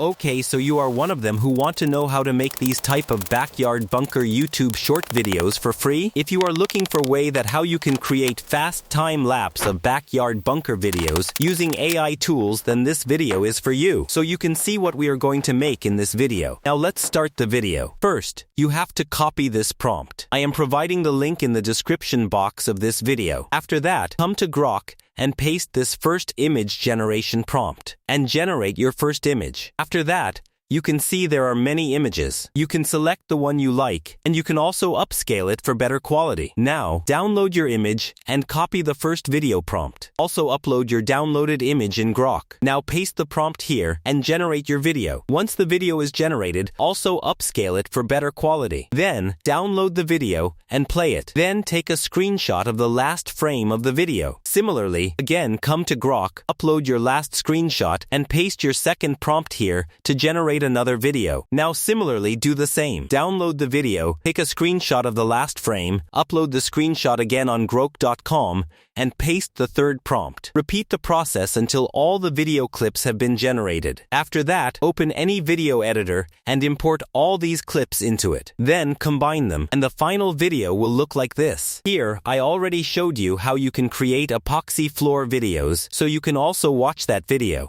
Okay, so you are one of them who want to know how to make these type of backyard bunker YouTube short videos for free? If you are looking for way that how you can create fast time lapse of backyard bunker videos using AI tools, then this video is for you. So you can see what we are going to make in this video. Now let's start the video. First, you have to copy this prompt. I am providing the link in the description box of this video. After that, come to Grok and paste this first image generation prompt and generate your first image. After that, you can see there are many images. You can select the one you like, and you can also upscale it for better quality. Now, download your image and copy the first video prompt. Also upload your downloaded image in Grok. Now paste the prompt here and generate your video. Once the video is generated, also upscale it for better quality. Then, download the video and play it. Then take a screenshot of the last frame of the video. Similarly, again come to Grok, upload your last screenshot, and paste your second prompt here to generate another video. Now similarly do the same. Download the video, take a screenshot of the last frame, upload the screenshot again on grok.com, and paste the third prompt. Repeat the process until all the video clips have been generated. After that, open any video editor and import all these clips into it. Then combine them, and the final video will look like this. Here, I already showed you how you can create epoxy floor videos, so you can also watch that video.